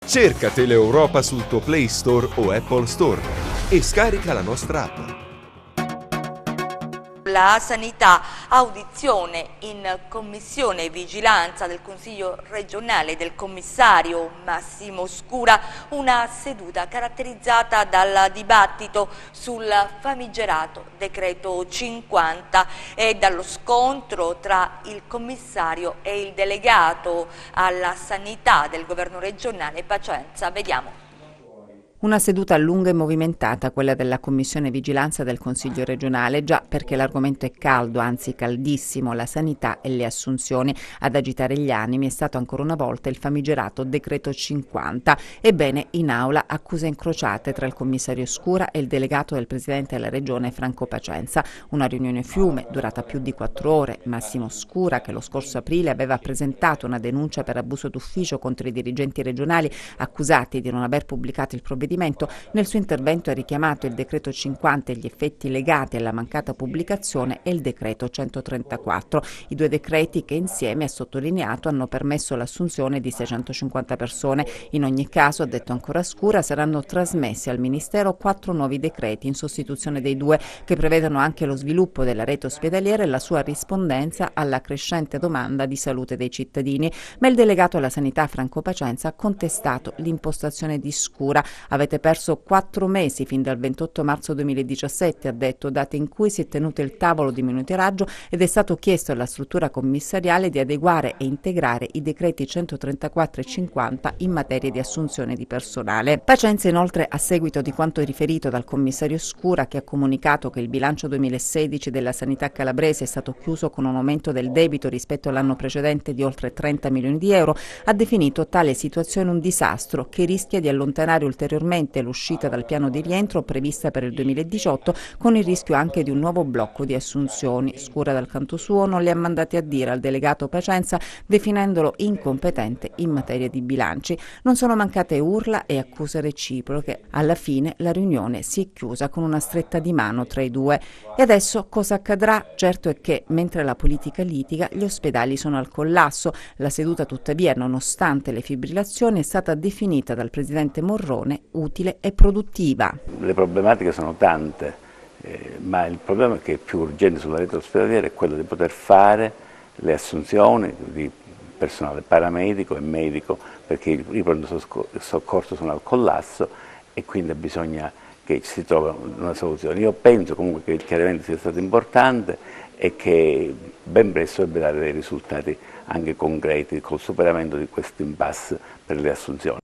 Cerca Teleeuropa sul tuo Play Store o Apple Store e scarica la nostra app. La sanità, audizione in commissione vigilanza del Consiglio regionale del commissario Massimo Scura, una seduta caratterizzata dal dibattito sul famigerato decreto 50 e dallo scontro tra il commissario e il delegato alla sanità del governo regionale Pacenza. Vediamo. Una seduta lunga e movimentata, quella della Commissione Vigilanza del Consiglio regionale, già perché l'argomento è caldo, anzi caldissimo, la sanità e le assunzioni. Ad agitare gli animi è stato ancora una volta il famigerato decreto 50. Ebbene, in aula accuse incrociate tra il commissario Scura e il delegato del presidente della regione Franco Pacenza. Una riunione fiume durata più di 4 ore. Massimo Scura, che lo scorso aprile aveva presentato una denuncia per abuso d'ufficio contro i dirigenti regionali accusati di non aver pubblicato il provvedimento, nel suo intervento ha richiamato il decreto 50 e gli effetti legati alla mancata pubblicazione e il decreto 134, i due decreti che insieme, ha sottolineato, hanno permesso l'assunzione di 650 persone. In ogni caso, ha detto ancora Scura, saranno trasmessi al Ministero 4 nuovi decreti in sostituzione dei 2 che prevedono anche lo sviluppo della rete ospedaliera e la sua rispondenza alla crescente domanda di salute dei cittadini. Ma il delegato alla sanità Franco Pacenza ha contestato l'impostazione di Scura. Avete perso 4 mesi fin dal 28 marzo 2017, ha detto, data in cui si è tenuto il tavolo di monitoraggio ed è stato chiesto alla struttura commissariale di adeguare e integrare i decreti 134 e 50 in materia di assunzione di personale. Pacenza inoltre, a seguito di quanto riferito dal commissario Scura, che ha comunicato che il bilancio 2016 della sanità calabrese è stato chiuso con un aumento del debito rispetto all'anno precedente di oltre 30 milioni di euro, ha definito tale situazione un disastro che rischia di allontanare ulteriormente l'uscita dal piano di rientro prevista per il 2018, con il rischio anche di un nuovo blocco di assunzioni. Scura dal canto suo non li ha mandati a dire al delegato Pacenza, definendolo incompetente in materia di bilanci. Non sono mancate urla e accuse reciproche. Alla fine la riunione si è chiusa con una stretta di mano tra i due. E adesso cosa accadrà? Certo è che, mentre la politica litiga, gli ospedali sono al collasso. La seduta, tuttavia, nonostante le fibrillazioni, è stata definita dal presidente Morrone utile e produttiva. Le problematiche sono tante, ma il problema che è più urgente sulla rete ospedaliera è quello di poter fare le assunzioni di personale paramedico e medico, perché i pronto soccorso sono al collasso e quindi bisogna che si trovi una soluzione. Io penso comunque che il chiarimento sia stato importante e che ben presto dovrebbe dare dei risultati anche concreti col superamento di questo impasse per le assunzioni.